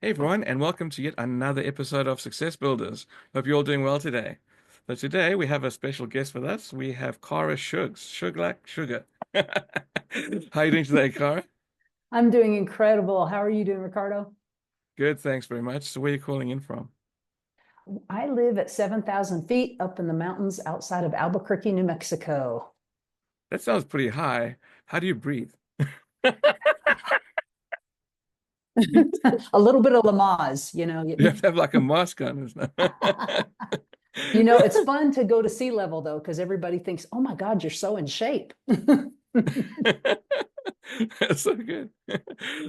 Hey everyone, and welcome to yet another episode of Success Builders. Hope you're all doing well today. So today we have a special guest with us. We have Kara Schug, Shug like sugar. How are you doing today, Kara? I'm doing incredible. How are you doing, Ricardo? Good, thanks very much. So where are you calling in from? I live at 7,000 feet up in the mountains outside of Albuquerque, New Mexico. That sounds pretty high. How do you breathe? A little bit of Lamaze, you know. You have to have like a mask on, isn't it? It's fun to go to sea level though, because everybody thinks, oh my God, you're so in shape. That's so good.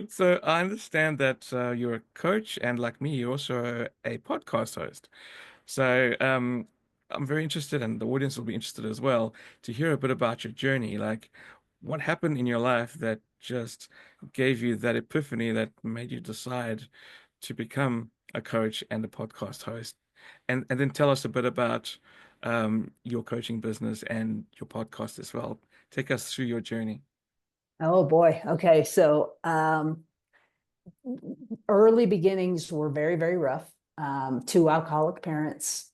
So I understand that you're a coach, and like me, you're also a podcast host. So I'm very interested, and the audience will be interested as well, to hear a bit about your journey. Like, what happened in your life that just gave you that epiphany that made you decide to become a coach and a podcast host? And then tell us a bit about your coaching business and your podcast as well. Take us through your journey. Oh boy. Okay. So early beginnings were very, very rough. Two alcoholic parents,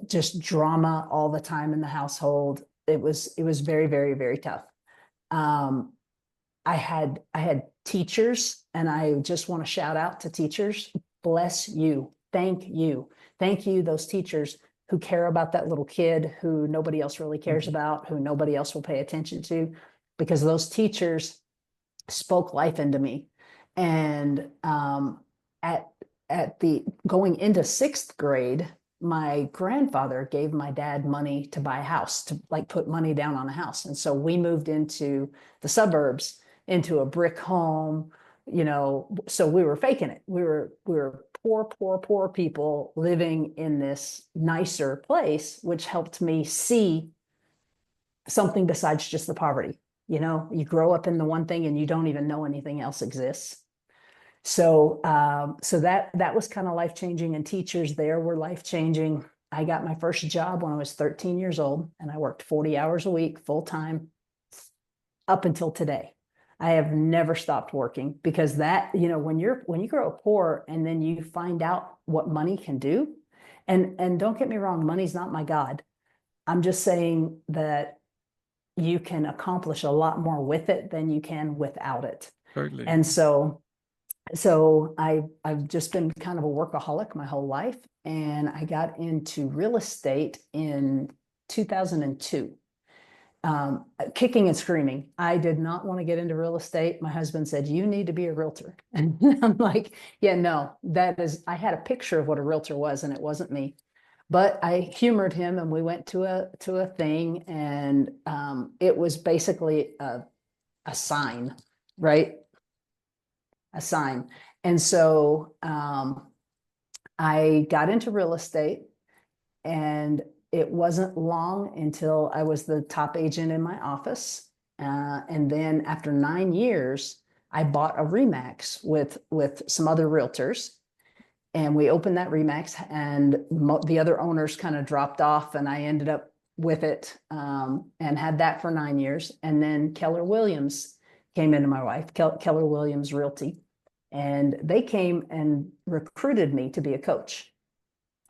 just drama all the time in the household. It was very, very, very tough. Um, I had teachers, and I just want to shout out to teachers. Bless you. Thank you. Thank you, those teachers who care about that little kid who nobody else really cares Mhm. about, who nobody else will pay attention to, because those teachers spoke life into me. And at at the going into sixth grade, my grandfather gave my dad money to buy a house, to like put money down on a house. And so we moved into the suburbs, into a brick home, so we were faking it. We were poor, poor, poor people living in this nicer place, which helped me see something besides just the poverty. You grow up in the one thing and you don't even know anything else exists. So that was kind of life changing, and teachers there were life changing. I got my first job when I was 13 years old, and I worked 40 hours a week full time up until today. I have never stopped working, because when you grow up poor and then you find out what money can do, and don't get me wrong, money's not my God. I'm just saying that you can accomplish a lot more with it than you can without it. Totally. And so I've just been kind of a workaholic my whole life, and I got into real estate in 2002. Kicking and screaming. I did not want to get into real estate. My husband said, "You need to be a realtor." And I'm like, "Yeah, no, I had a picture of what a realtor was, and it wasn't me." But I humored him, and we went to a thing, and it was basically a sign, right? A sign. And so I got into real estate, and it wasn't long until I was the top agent in my office. And then after 9 years, I bought a Remax with some other realtors, and we opened that Remax, and the other owners kind of dropped off, and I ended up with it, and had that for 9 years. And then Keller Williams came into my life, Keller Williams Realty, and they came and recruited me to be a coach.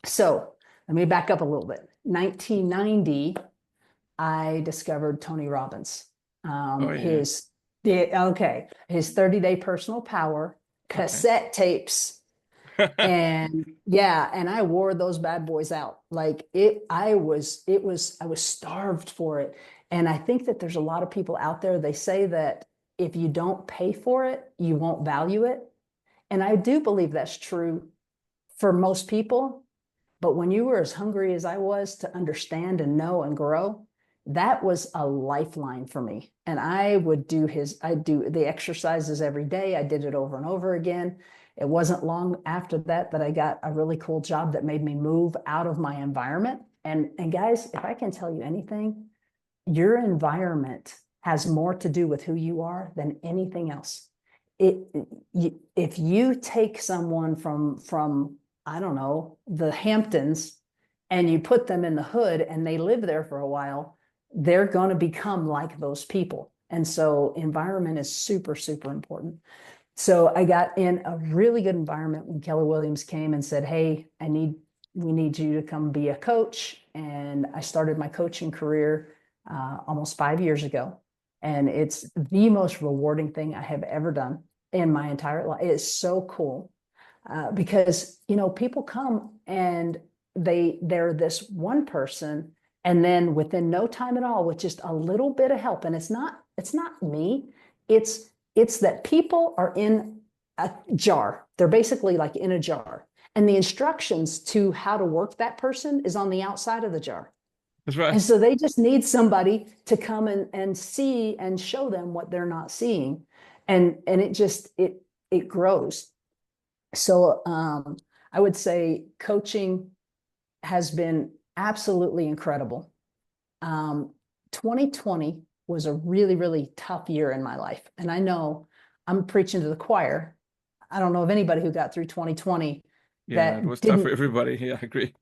So let me back up a little bit. 1990, I discovered Tony Robbins. Oh yeah. His 30-day personal power Okay. cassette tapes. And yeah, and I wore those bad boys out. Like I was starved for it. And I think that there's a lot of people out there, they say that if you don't pay for it, you won't value it. And I do believe that's true for most people. But when you were as hungry as I was to understand and know and grow, that was a lifeline for me. And I'd do the exercises every day. I did it over and over again. It wasn't long after that I got a really cool job that made me move out of my environment. And guys, if I can tell you anything, your environment has more to do with who you are than anything else. It, if you take someone from I don't know, the Hamptons, and you put them in the hood and they live there for a while, they're going to become like those people. And so environment is super, super important. So I got in a really good environment when Keller Williams came and said, "Hey, we need you to come be a coach." And I started my coaching career almost 5 years ago. And it's the most rewarding thing I have ever done in my entire life. It's so cool because, people come and they're this one person. And then within no time at all, with just a little bit of help, and it's not me, it's that people are in a jar. They're basically like in a jar. And the instructions to how to work that person is on the outside of the jar. That's And right. so they just need somebody to come and see and show them what they're not seeing. And it grows. So I would say coaching has been absolutely incredible. 2020 was a really, really tough year in my life. And I know I'm preaching to the choir. I don't know of anybody who got through 2020 Yeah, it that was tough for didn't, everybody. Yeah, I agree.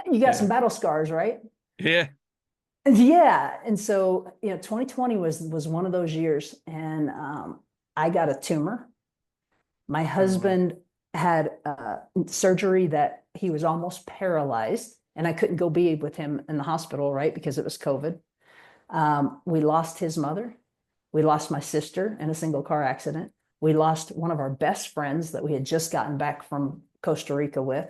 you got some Yeah. battle scars, right? Yeah. Yeah. And so, 2020 was one of those years. And I got a tumor. My Oh, wow. husband had surgery that he was almost paralyzed, and I couldn't go be with him in the hospital, right? Because it was COVID. We lost his mother. We lost my sister in a single car accident. We lost one of our best friends that we had just gotten back from Costa Rica with.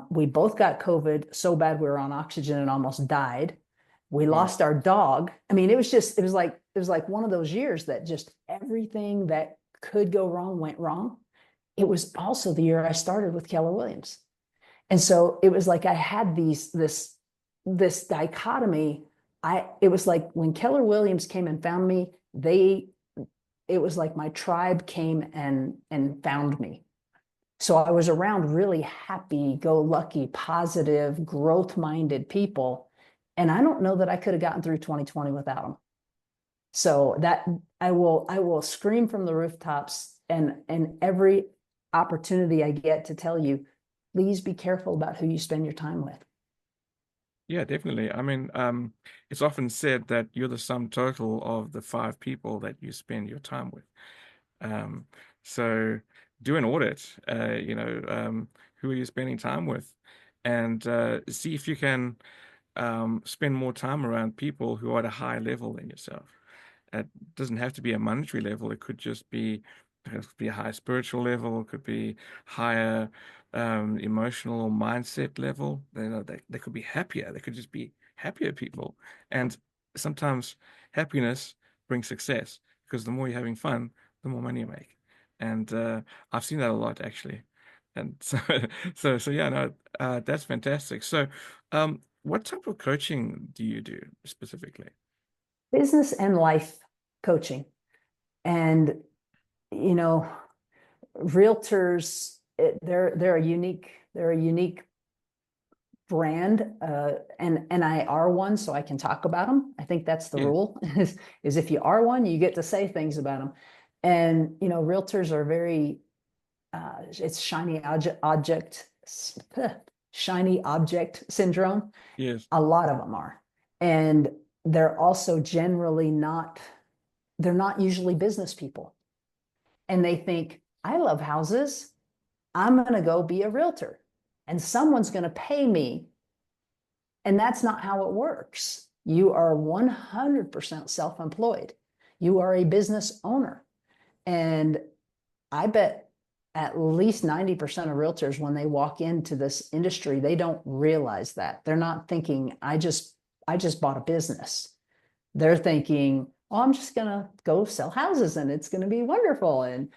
We both got COVID so bad we were on oxygen and almost died. We Wow. lost our dog. I mean, it was like one of those years that just everything that could go wrong went wrong. It was also the year I started with Keller Williams. And so it was like I had this dichotomy. It was like when Keller Williams came and found me, it was like my tribe came and found me. So I was around really happy, go lucky, positive, growth minded people. And I don't know that I could have gotten through 2020 without them. So that I will scream from the rooftops and every opportunity I get to tell you, please be careful about who you spend your time with. Yeah, definitely. I mean, it's often said that you're the sum total of the five people that you spend your time with. Um, so do an audit, who are you spending time with? And see if you can spend more time around people who are at a higher level than yourself. It doesn't have to be a monetary level. It could just be it could be a higher spiritual level. It could be higher emotional or mindset level. They could be happier. They could just be happier people. And sometimes happiness brings success because the more you're having fun, the more money you make. And I've seen that a lot actually. And so, so yeah, no, that's fantastic. So, what type of coaching do you do specifically? Business and life coaching. And, you know, realtors, they're a unique brand, and I are one, so I can talk about them. I think that's the Yeah. rule is if you are one, you get to say things about them. And realtors are very it's shiny object syndrome. Yes. A lot of them are, and they're also generally not. They're not usually business people, and they think I love houses. I'm going to go be a realtor, and someone's going to pay me. And that's not how it works. You are 100% self employed, you are a business owner. And I bet at least 90% of realtors, when they walk into this industry, they don't realize that. They're not thinking, I just bought a business. They're thinking, oh, I'm just going to go sell houses and it's going to be wonderful. And,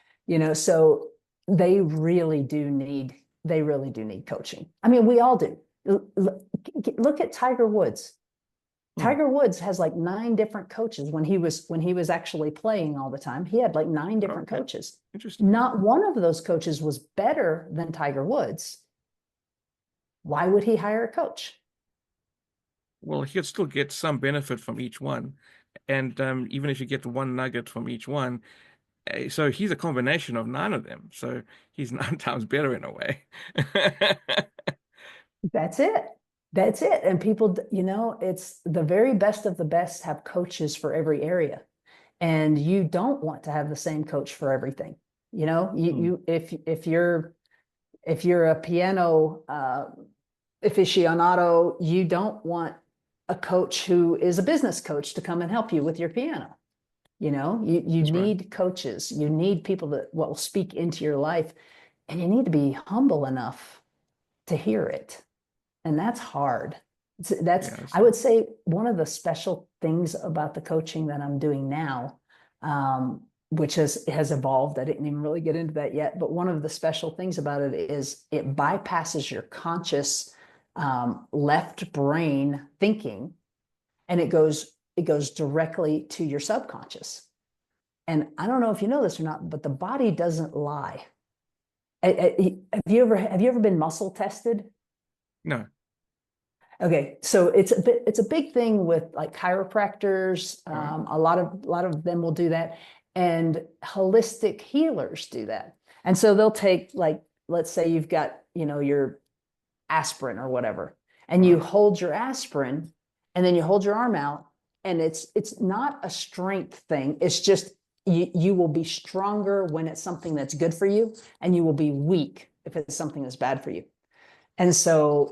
so they really do need, they really do need coaching. I mean, we all do. Look at Tiger Woods. Hmm. Tiger Woods has like 9 different coaches when he was actually playing all the time. He had like 9 different Okay. coaches. Interesting. Not one of those coaches was better than Tiger Woods. Why would he hire a coach? Well, he could still get some benefit from each one. And even if you get one nugget from each one, so he's a combination of nine of them. So he's nine times better in a way. That's it. That's it. And people, it's the very best of the best have coaches for every area. and you don't want to have the same coach for everything. You know, Hmm. if you're a piano aficionado, you don't want a coach who is a business coach to come and help you with your piano. You know, you That's right. need coaches, you need people that will speak into your life, and you need to be humble enough to hear it. And that's hard. That's, Yeah, that's I would say, one of the special things about the coaching that I'm doing now, which has evolved. I didn't even really get into that yet, but one of the special things about it is it bypasses your conscious left brain thinking, and it goes directly to your subconscious. And I don't know if you know this or not, but the body doesn't lie. Have you ever been muscle tested? no. Okay, so it's a big thing with like chiropractors. All right. A lot of them will do that, and holistic healers do that. And so they'll take, like, let's say you've got, your aspirin or whatever, and All you right. hold your aspirin, and then you hold your arm out, and it's not a strength thing. It's just you will be stronger when it's something that's good for you, and you will be weak if it's something that's bad for you. And so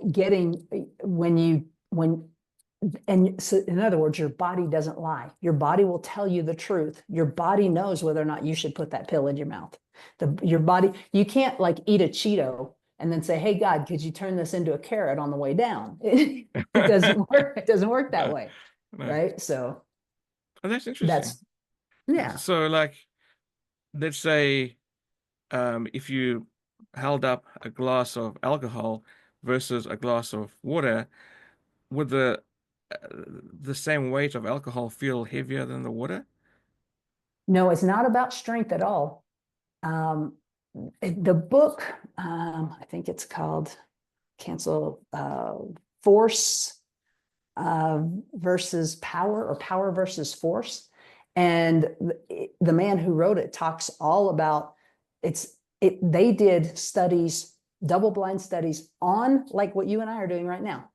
so in other words, your body doesn't lie. Your body will tell you the truth. Your body knows whether or not you should put that pill in your mouth. Your body, you can't like eat a Cheeto and then say, "Hey God, could you turn this into a carrot on the way down?" It doesn't work. It doesn't work that No, way. no. Right. So Oh, that's interesting. that's, yeah. So, like, let's say, if you held up a glass of alcohol versus a glass of water, would the same weight of alcohol feel heavier than the water? No, it's not about strength at all. Um, the book, I think it's called Cancel Force uh, versus Power, or Power versus Force. And the man who wrote it talks all about they did studies, double blind studies on like what you and I are doing right now.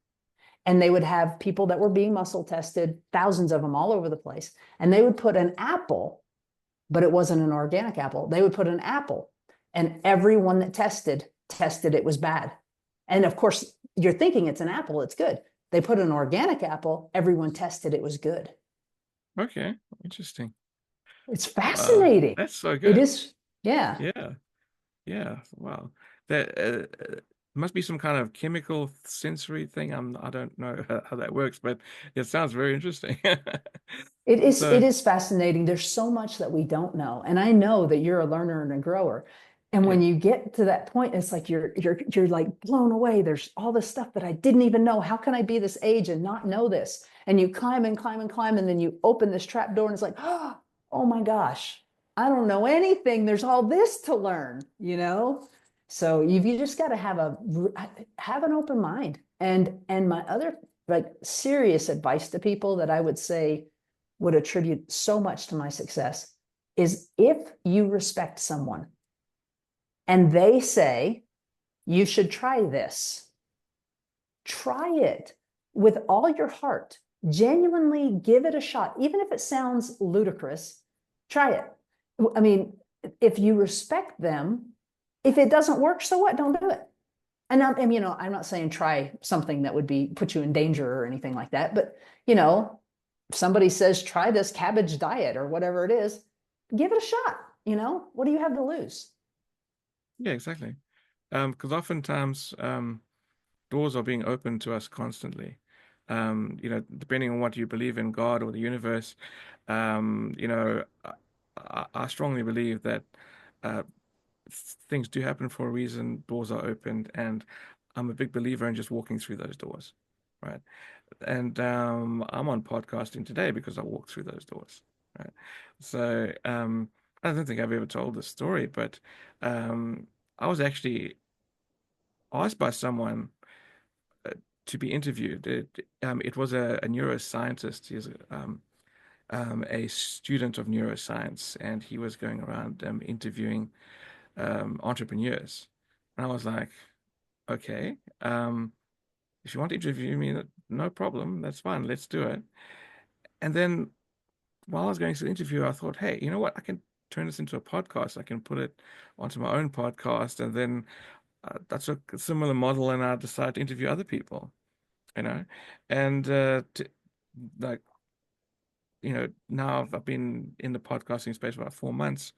And they would have people that were being muscle tested, thousands of them all over the place. And they would put an apple, but it wasn't an organic apple. They would put an apple, and everyone that tested it was bad. And of course, you're thinking it's an apple, it's good. They put an organic apple, everyone tested it was good. Okay, interesting. It's fascinating. That's so It good. is, yeah. Yeah, yeah. Wow. That must be some kind of chemical sensory thing. I don't know how that works, but it sounds very interesting. It is So, it is fascinating. There's so much that we don't know. And I know that you're a learner and a grower. And when yeah. you get to that point, it's like you're like blown away. There's all this stuff that I didn't even know. How can I be this age and not know this? And you climb and climb and climb, and then you open this trap door, and it's like, oh my gosh, I don't know anything. There's all this to learn, you know? So you just got to have an open mind. And my other, like, serious advice to people that I would say would attribute so much to my success is, if you respect someone and they say, you should try this, try it with all your heart. Genuinely give it a shot. Even if it sounds ludicrous, try it. I mean, if you respect them, if it doesn't work, so what? Don't do it. I'm not saying try something that would be put you in danger or anything like that, but if somebody says try this cabbage diet or whatever it is, give it a shot. What do you have to lose? Yeah, exactly. Because oftentimes doors are being opened to us constantly. Depending on what you believe in, God or the universe, I strongly believe that uh, things do happen for a reason, doors are opened, and I'm a big believer in just walking through those doors, right? And I'm on podcasting today because I walked through those doors, right? So I don't think I've ever told this story, but um, I was actually asked by someone uh, to be interviewed. It was a neuroscientist. He's a student of neuroscience, and he was going around interviewing entrepreneurs. And I was like, okay, if you want to interview me, no problem, that's fine, let's do it. And then while I was going to the interview, I thought, hey, you know what? I can turn this into a podcast. I can put it onto my own podcast, and then that's a similar model, and I decided to interview other people, you know, and like now I've been in the podcasting space for about 4 months.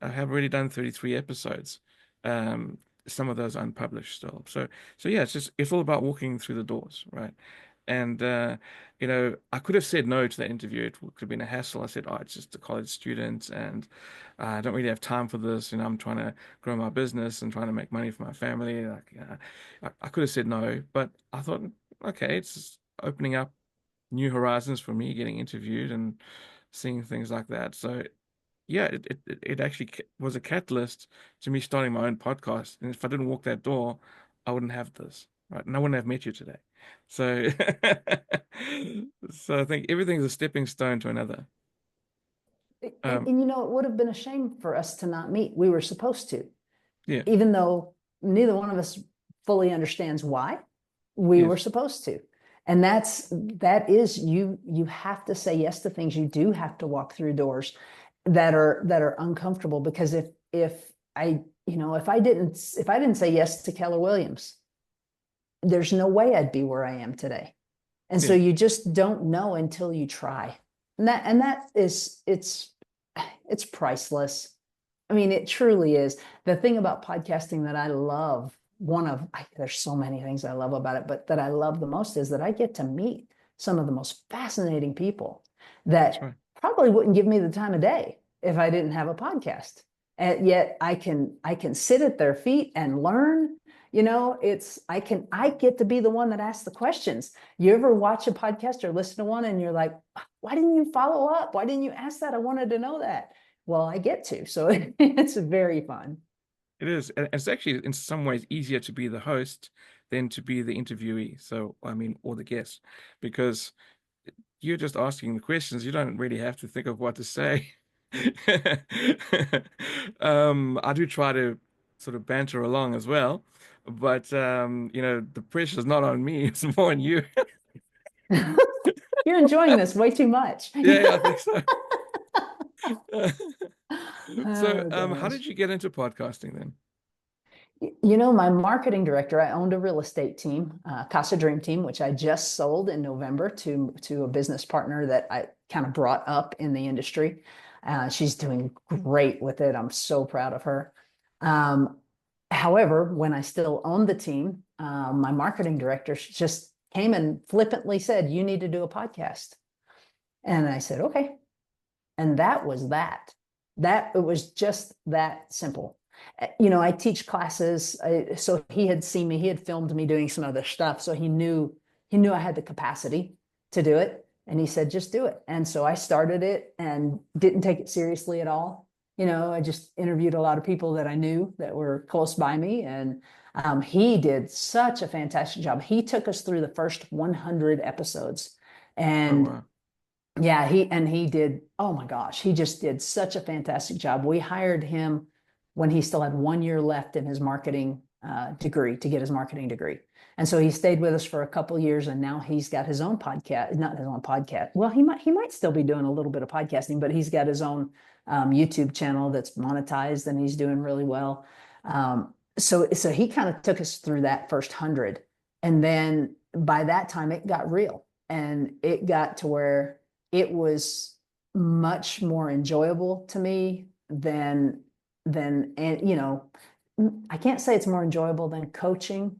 I have already done 33 episodes. Um, some of those unpublished still. So yeah, it's all about walking through the doors, right? And I could have said no to that interview. It could have been a hassle. I said, "Oh, it's just a college student, and I don't really have time for this. I'm trying to grow my business and trying to make money for my family." I could have said no, but I thought, okay, it's just opening up new horizons for me, getting interviewed and seeing things like that. So yeah, it actually was a catalyst to me starting my own podcast. And if I didn't walk that door, I wouldn't have this, right? And I wouldn't have met you today. So, so I think everything's a stepping stone to another. Um, And it would have been a shame for us to not meet. We were supposed to, yeah, even though neither one of us fully understands why. We were yes, supposed to. And that is you have to say yes to things. You do have to walk through doors that are uncomfortable, because if I didn't say yes to Keller Williams, there's no way I'd be where I am today. And so yeah, you just don't know until you try. And that is it's priceless. I mean, it truly is. The thing about podcasting that I love, there's so many things I love about it, but that I love the most is that I get to meet some of the most fascinating people that's that right. probably wouldn't give me the time of day if I didn't have a podcast. And yet I can sit at their feet and learn. I get to be the one that asks the questions. You ever watch a podcast or listen to one and you're like, why didn't you follow up? Why didn't you ask that? I wanted to know that. Well, I get to. So it's very fun. It is. And it's actually in some ways easier to be the host than to be the interviewee. So, I mean, or the guest, because you're just asking the questions. You don't really have to think of what to say. I do try to sort of banter along as well, but the pressure's not on me, it's more on you. You're enjoying this way too much. Yeah, yeah, I think so. So, Oh how gosh. did you get into podcasting then? My marketing director, I owned a real estate team, Casa Dream Team, which I just sold in November to a business partner that I kind of brought up in the industry. She's doing great with it. I'm so proud of her. Um, However, when I still owned the team, my marketing director just came and flippantly said, "You need to do a podcast." And I said, "Okay." And that was that. That it was just that simple. I teach classes, so he had seen me. He had filmed me doing some other stuff, so he knew I had the capacity to do it, and he said, "Just do it." And so I started it and didn't take it seriously at all. I just interviewed a lot of people that I knew that were close by me, and he did such a fantastic job. He took us through the first 100 episodes, Oh, and wow. yeah, he did. Oh my gosh, he just did such a fantastic job. We hired him when he still had 1 year left in his marketing degree to get his marketing degree. And so he stayed with us for a couple years, and now he's got his own podcast, not his own podcast. Well, he might still be doing a little bit of podcasting, but he's got his own YouTube channel that's monetized, and he's doing really well. So he kind of took us through that first 100, and then by that time it got real, and it got to where it was much more enjoyable to me than and I can't say it's more enjoyable than coaching,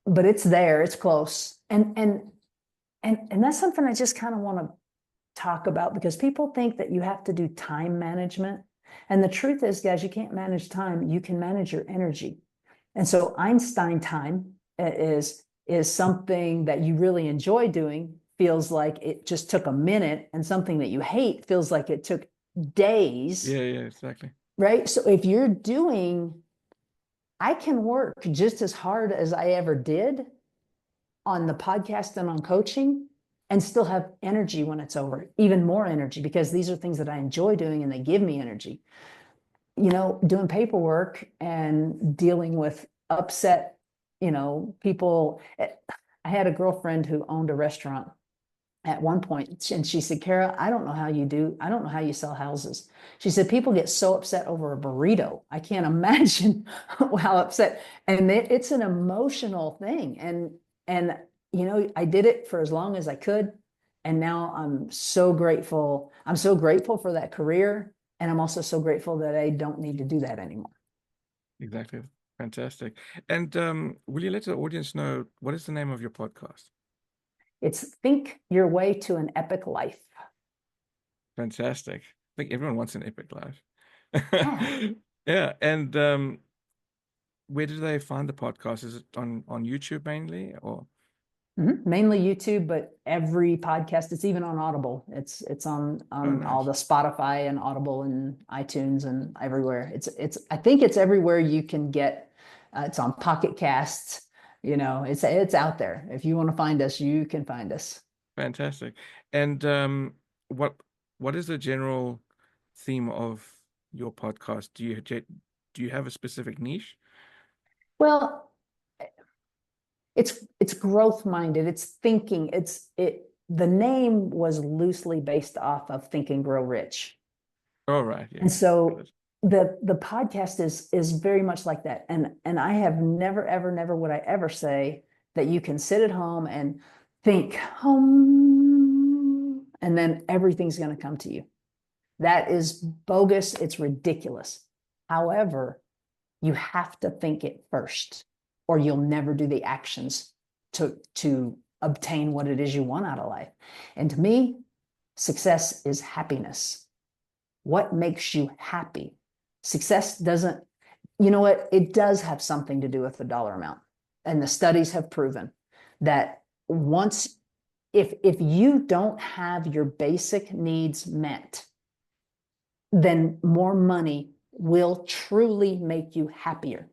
but it's there, it's close. And that's something I just kind of want to talk about, because people think that you have to do time management. And the truth is, guys, you can't manage time, you can manage your energy. And so Einstein time is something that you really enjoy doing, feels like it just took a minute, and something that you hate feels like it took days, Yeah, yeah, exactly. right? So if you're doing, I can work just as hard as I ever did on the podcast and on coaching and still have energy when it's over, even more energy, because these are things that I enjoy doing and they give me energy. Doing paperwork and dealing with upset, people. I had a girlfriend who owned a restaurant, at one point, and she said, Kara, I don't know how you sell houses. She said, people get so upset over a burrito. I can't imagine how upset. And it's an emotional thing. And, I did it for as long as I could. And now I'm so grateful. I'm so grateful for that career. And I'm also so grateful that I don't need to do that anymore. Exactly. Fantastic. And will you let the audience know what is the name of your podcast? It's Think Your Way to an Epic Life. Fantastic. I think everyone wants an epic life. Yeah. Yeah. And where do they find the podcast? Is it on YouTube mainly or? Mainly YouTube, but every podcast, it's even on Audible. It's on Oh, all nice. the Spotify and Audible and iTunes and everywhere. It's I think it's everywhere you can get. It's on Pocket Casts. It's out there. If you want to find us, you can find us. Fantastic. And what what is the general theme of your podcast? Do you have a specific niche? Well, it's growth minded. It's thinking. The name was loosely based off of Think and Grow Rich. Oh, right. And Yeah. Got so it. the podcast is very much like that. And I have never, ever, never would I ever say that you can sit at home and think, and then everything's going to come to you. That is bogus. It's ridiculous. However, you have to think it first, or you'll never do the actions to obtain what it is you want out of life. And to me, success is happiness. What makes you happy? Success doesn't, you know what? It does have something to do with the dollar amount. And the studies have proven that once, if you don't have your basic needs met, then more money will truly make you happier.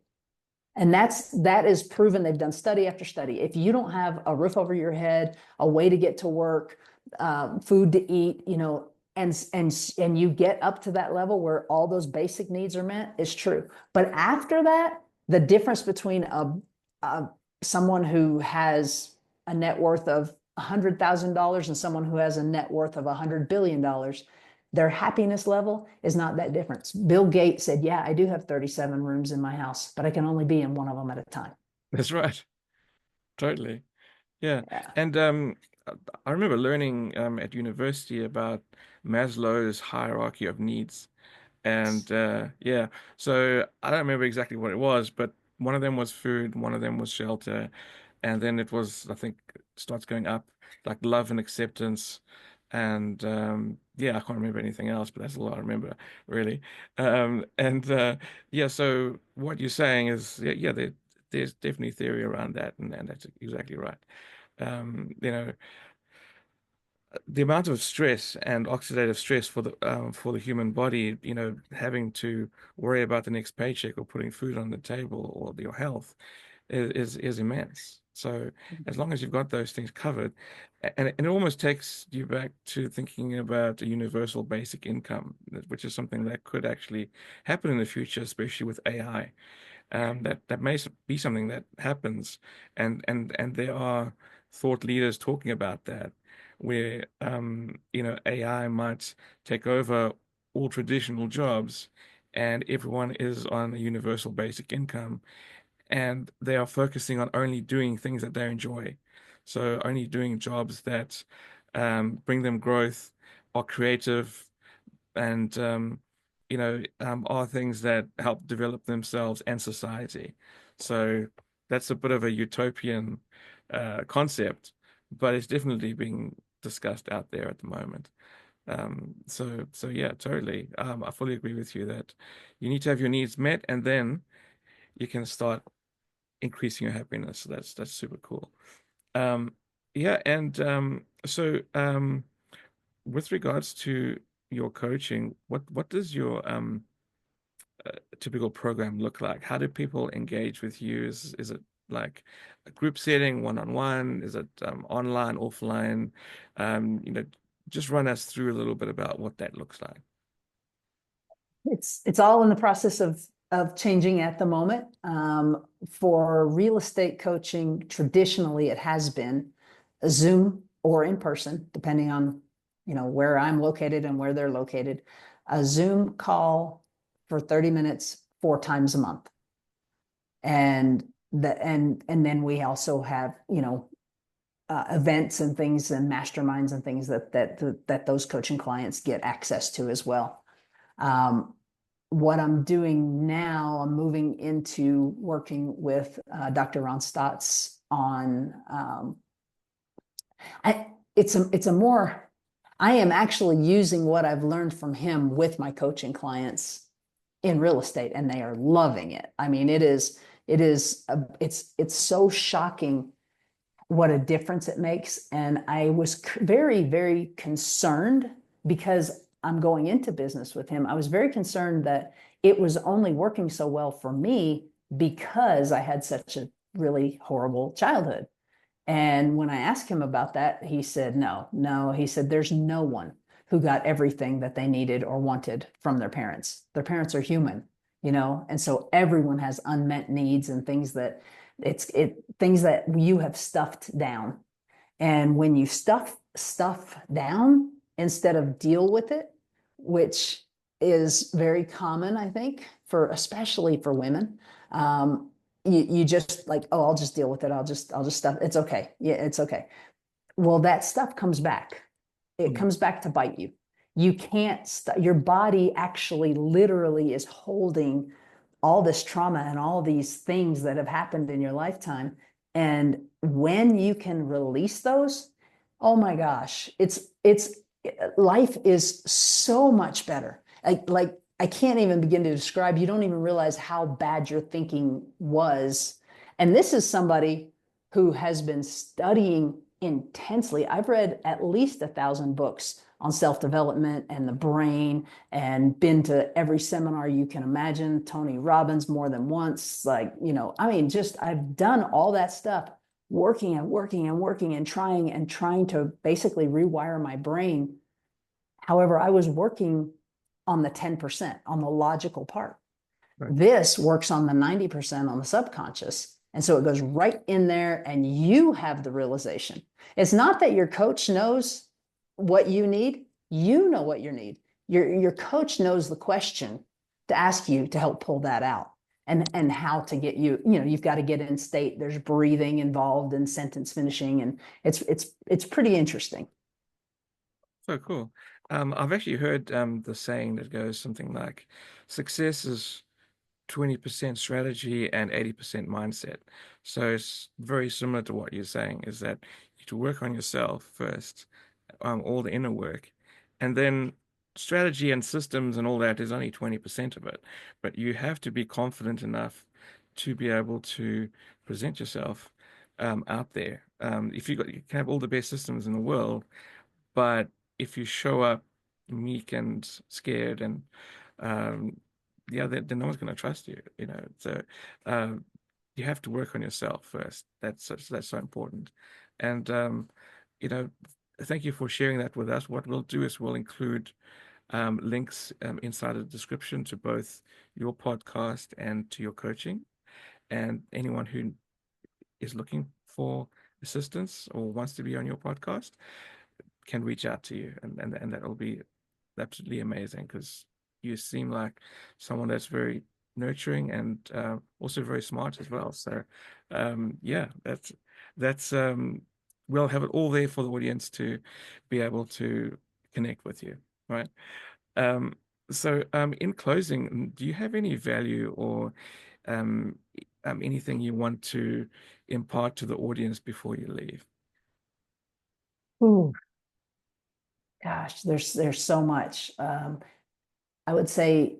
And that is proven. They've done study after study. If you don't have a roof over your head, a way to get to work, food to eat, and you get up to that level where all those basic needs are met, it's true. But after that, the difference between a someone who has a net worth of $100,000 and someone who has a net worth of $100 billion, their happiness level is not that different. Bill Gates said, yeah, I do have 37 rooms in my house, but I can only be in one of them at a time. That's right. Totally. Yeah. Yeah. And I remember learning at university about Maslow's hierarchy of needs. And yeah, so I don't remember exactly what it was, but one of them was food, one of them was shelter, and then it was, I think, starts going up, like love and acceptance. And yeah, I can't remember anything else, but that's all I remember, really. And yeah, so what you're saying is, yeah, there's definitely theory around that, and that's exactly right. You know, the amount of stress and oxidative stress for the human body, having to worry about the next paycheck or putting food on the table or your health is immense. So as long as you've got those things covered, and it almost takes you back to thinking about a universal basic income, which is something that could actually happen in the future, especially with AI. That may be something that happens, and there are thought leaders talking about that, where AI might take over all traditional jobs, and everyone is on a universal basic income, and they are focusing on only doing things that they enjoy, so only doing jobs that bring them growth, are creative, and are things that help develop themselves and society. So that's a bit of a utopian concept, but it's definitely being discussed out there at the moment. So yeah, totally. I fully agree with you that you need to have your needs met, and then you can start increasing your happiness. So that's super cool. Um, yeah, and with regards to your coaching, what does your typical program look like? How do people engage with you? Is it like a group setting, one-on-one? Is it online, offline? Um, you know, just run us through a little bit about what that looks like. It's all in the process of changing at the moment. For real estate coaching, traditionally it has been a Zoom. or in person, depending on, where I'm located and where they're located, a Zoom call for 30 minutes 4 times a month. And then we also have, events and things and masterminds and things that those coaching clients get access to as well. What I'm doing now, I'm moving into working with Dr. Ron Stotts on it's a more I am actually using what I've learned from him with my coaching clients in real estate, and they are loving it. I mean, it's so shocking what a difference it makes. And I was very, very concerned because I'm going into business with him. I was very concerned that it was only working so well for me because I had such a really horrible childhood. And when I asked him about that, he said, no, no. He said, there's no one who got everything that they needed or wanted from their parents. Their parents are human, and so everyone has unmet needs and things that you have stuffed down. And when you stuff down instead of deal with it, which is very common, I think, especially for women, you just like, oh, I'll just deal with it. I'll just stuff. It's okay. Yeah, it's okay. Well, that stuff comes back. It Mm. comes back to bite you. You can't, your body actually literally is holding all this trauma and all these things that have happened in your lifetime. And when you can release those, oh my gosh, it's life is so much better. Like I can't even begin to describe. You don't even realize how bad your thinking was. And this is somebody who has been studying intensely. I've read at least 1,000 books on self-development and the brain, and been to every seminar you can imagine, Tony Robbins more than once. Like, I mean, just I've done all that stuff, working and working and working and trying to basically rewire my brain. However, I was working on the 10%, on the logical part. Right. This works on the 90% on the subconscious. And so it goes right in there, and you have the realization. It's not that your coach knows what you need. You know what you need. Your coach knows the question to ask you to help pull that out, and how to get you've got to get in state. There's breathing involved in sentence finishing, and it's pretty interesting. So cool. I've actually heard the saying that goes something like success is 20% strategy and 80% mindset. So it's very similar to what you're saying, is that you need to work on yourself first, all the inner work, and then strategy and systems and all that is only 20% of it. But you have to be confident enough to be able to present yourself out there. If you can have all the best systems in the world, but if you show up meek and scared and um, yeah, then no one's going to trust you, So um, you have to work on yourself first. That's so important. And you know, thank you for sharing that with us. What we'll do is we'll include links inside the description to both your podcast and to your coaching. And anyone who is looking for assistance or wants to be on your podcast can reach out to you, and that'll be absolutely amazing because you seem like someone that's very nurturing and also very smart as well. So, yeah, that's we'll have it all there for the audience to be able to connect with you, right? Um, so, in closing, do you have any value or um, anything you want to impart to the audience before you leave? Ooh, gosh, there's so much. I would say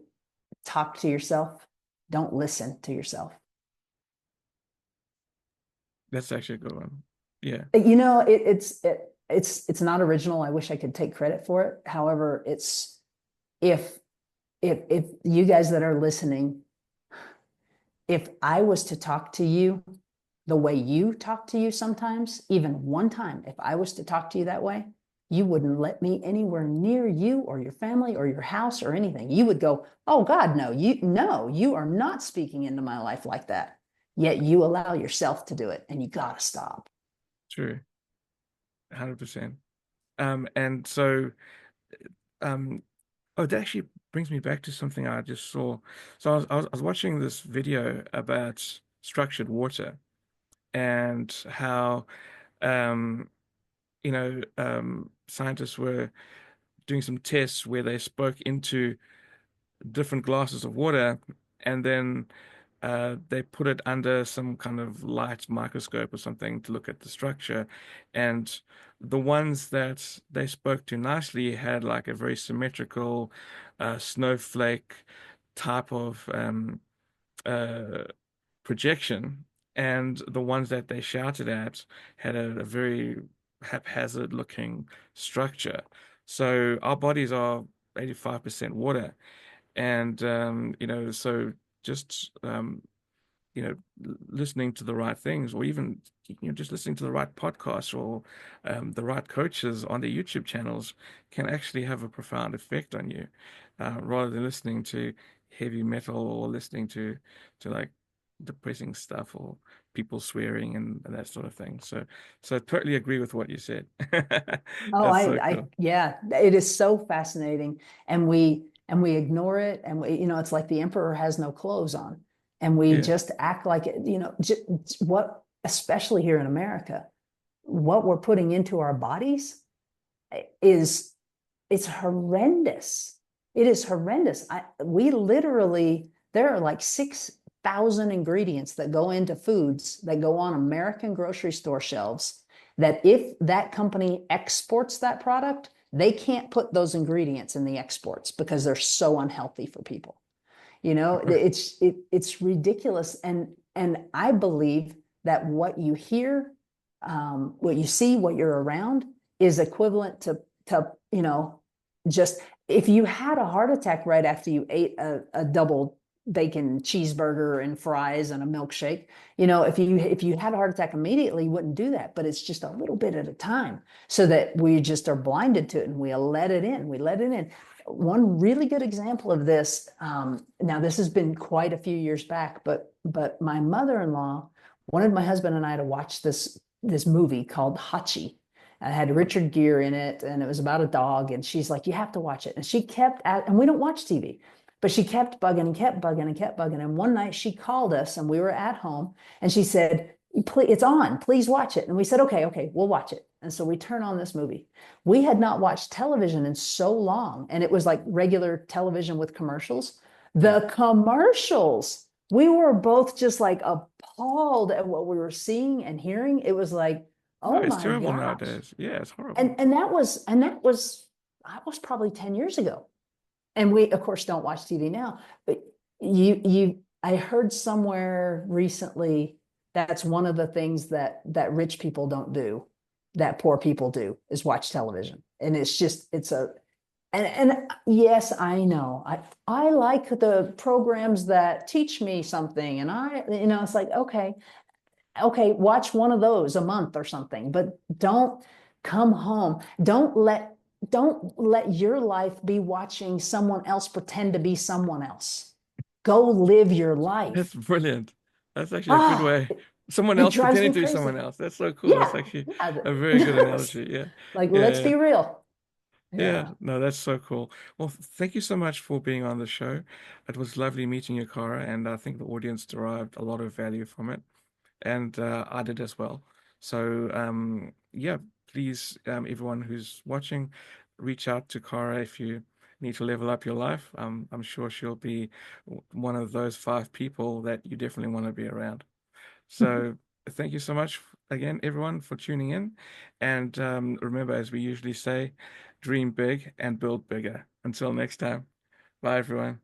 talk to yourself. Don't listen to yourself. That's actually a good one. Yeah, It's not original. I wish I could take credit for it. However, it's if if you guys that are listening, if I was to talk to you the way you talk to you sometimes, even one time, if I was to talk to you that way, you wouldn't let me anywhere near you or your family or your house or anything. You would go, "Oh God, no, you are not speaking into my life like that." Yet you allow yourself to do it, and you gotta stop. true. 100%. And so, um, oh, that actually brings me back to something I just saw. So I was watching this video about structured water and how, um, scientists were doing some tests where they spoke into different glasses of water, and then they put it under some kind of light microscope or something to look at the structure. And the ones that they spoke to nicely had like a very symmetrical snowflake type of uh, projection. And the ones that they shouted at had a very haphazard looking structure. So our bodies are 85% water. And so just listening to the right things, or even just listening to the right podcasts, or the right coaches on their YouTube channels can actually have a profound effect on you, rather than listening to heavy metal, or listening to like depressing stuff, or people swearing and that sort of thing. So I totally agree with what you said. Oh, That's so cool. yeah, it is so fascinating, and we ignore it, and it's like the emperor has no clothes on, and we Yeah. just act like it. What, especially here in America, what we're putting into our bodies is it's horrendous. It is horrendous. We literally, there are like 6,000 ingredients that go into foods that go on American grocery store shelves, that if that company exports that product, they can't put those ingredients in the exports because they're so unhealthy for people. It's ridiculous, and I believe that what you hear, what you see, what you're around is equivalent to just if you had a heart attack right after you ate a double bacon cheeseburger and fries and a milkshake. If you had a heart attack immediately, you wouldn't do that, but it's just a little bit at a time, so that we just are blinded to it, and we let it in. One really good example of this, now this has been quite a few years back, but my mother-in-law wanted my husband and I to watch this movie called Hachi. It had Richard Gere in it, and it was about a dog. And she's like, "You have to watch it." And she kept and we don't watch TV, but she kept bugging and kept bugging and kept bugging. And one night she called us, and we were at home, and she said, "Please, it's on. Please watch it." And we said, "Okay, okay, we'll watch it." And so we turn on this movie. We had not watched television in so long, and it was like regular television with commercials. Yeah. The commercials, we were both just like appalled at what we were seeing and hearing. It was like, No, oh it's my terrible gosh. nowadays. Yeah, it's horrible. And that was probably 10 years ago. And we of course don't watch TV now, but I heard somewhere recently that's one of the things that rich people don't do, that poor people do, is watch television. And and yes, I know. I like the programs that teach me something, and it's like, okay, okay, watch one of those a month or something, but don't come home. Don't let your life be watching someone else pretend to be someone else. Go live your That's life. brilliant. That's actually a good Ah, way. Someone it else drives pretending me to be crazy. someone else. That's so cool. That's Yeah, actually a very good yeah. analogy. Yeah. Like, Yeah. let's Yeah. be real. Yeah. Yeah. No, that's so cool. Well, thank you so much for being on the show. It was lovely meeting you, Kara, and I think the audience derived a lot of value from it, and I did as well. So, yeah, please, everyone who's watching, reach out to Kara if you need to level up your life. I'm sure she'll be one of those 5 people that you definitely want to be around. So, thank you so much again, everyone, for tuning in. And remember, as we usually say, dream big and build bigger. Until next time, bye, everyone.